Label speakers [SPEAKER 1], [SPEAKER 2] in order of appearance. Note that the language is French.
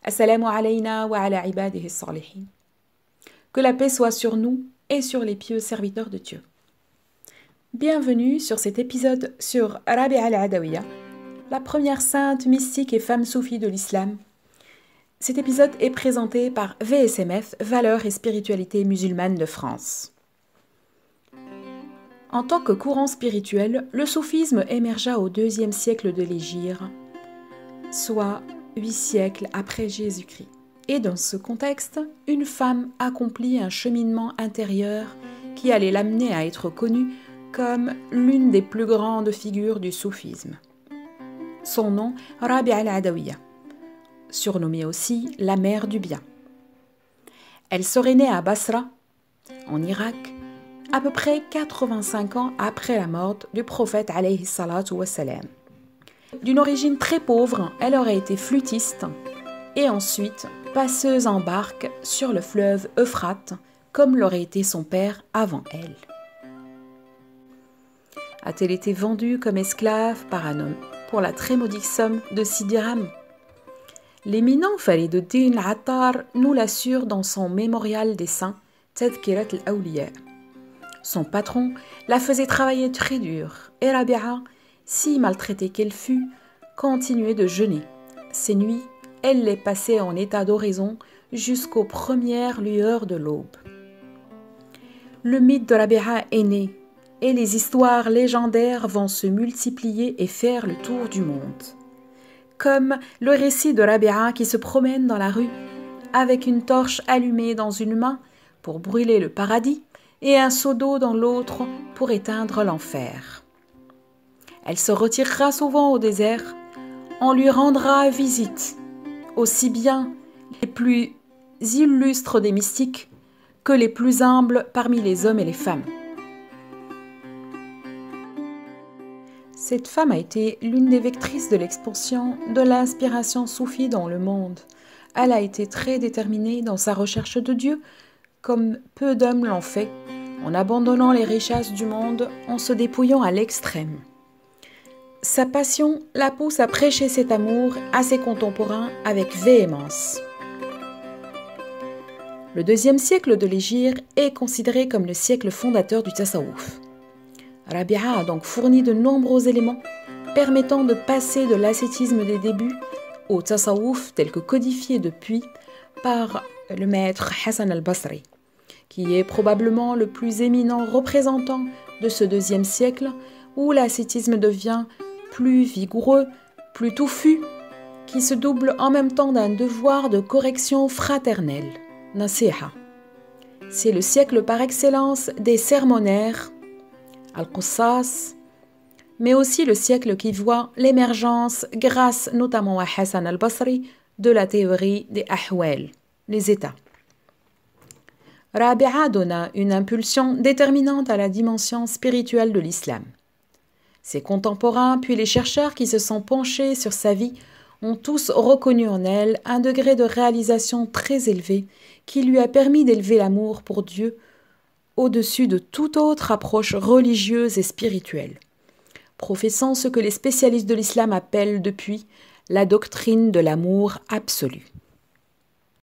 [SPEAKER 1] Assalamu alayna wa ala ibadihi salihin. Que la paix soit sur nous et sur les pieux serviteurs de Dieu. Bienvenue sur cet épisode sur Rabi'a al-Adawiya, la première sainte mystique et femme soufie de l'islam. Cet épisode est présenté par VSMF, Valeurs et Spiritualité musulmane de France. En tant que courant spirituel, le soufisme émergea au IIe siècle de l'Hégire, soit 8 siècles après Jésus-Christ. Et dans ce contexte, une femme accomplit un cheminement intérieur qui allait l'amener à être connue comme l'une des plus grandes figures du soufisme. Son nom, Rabi'a al-Adawiya, surnommée aussi la mère du bien. Elle serait née à Basra, en Irak, à peu près 85 ans après la mort du prophète alayhi salatu wassalam. D'une origine très pauvre, elle aurait été flûtiste et ensuite passeuse en barque sur le fleuve Euphrate, comme l'aurait été son père avant elle. A-t-elle été vendue comme esclave par un homme pour la très modique somme de 6 dirhams? L'éminent Fariduddin al-Attar nous l'assure dans son mémorial des saints, Tadhkirat al-Awliya. Son patron la faisait travailler très dur et Rabi'a, si maltraitée qu'elle fût, continuait de jeûner. Ces nuits, elle les passait en état d'oraison jusqu'aux premières lueurs de l'aube. Le mythe de Rabi'a est né et les histoires légendaires vont se multiplier et faire le tour du monde. Comme le récit de Rabi'a qui se promène dans la rue avec une torche allumée dans une main pour brûler le paradis et un seau d'eau dans l'autre pour éteindre l'enfer. Elle se retirera souvent au désert, on lui rendra visite, aussi bien les plus illustres des mystiques que les plus humbles parmi les hommes et les femmes. Cette femme a été l'une des vectrices de l'expansion de l'inspiration soufie dans le monde. Elle a été très déterminée dans sa recherche de Dieu, comme peu d'hommes l'ont fait, en abandonnant les richesses du monde, en se dépouillant à l'extrême. Sa passion la pousse à prêcher cet amour à ses contemporains avec véhémence. Le IIe siècle de l'Hégire est considéré comme le siècle fondateur du tasawwuf. Rabi'a a donc fourni de nombreux éléments permettant de passer de l'ascétisme des débuts au tasawwuf tel que codifié depuis par le maître Hassan al-Basri, qui est probablement le plus éminent représentant de ce IIe siècle où l'ascétisme devient plus vigoureux, plus touffu, qui se double en même temps d'un devoir de correction fraternelle, nasiha. C'est le siècle par excellence des sermonnaires, al-Qussas, mais aussi le siècle qui voit l'émergence, grâce notamment à Hassan al-Basri, de la théorie des ahwal, les états. Rabi'a donna une impulsion déterminante à la dimension spirituelle de l'islam. Ses contemporains, puis les chercheurs qui se sont penchés sur sa vie, ont tous reconnu en elle un degré de réalisation très élevé qui lui a permis d'élever l'amour pour Dieu au-dessus de toute autre approche religieuse et spirituelle, professant ce que les spécialistes de l'islam appellent depuis la doctrine de l'amour absolu.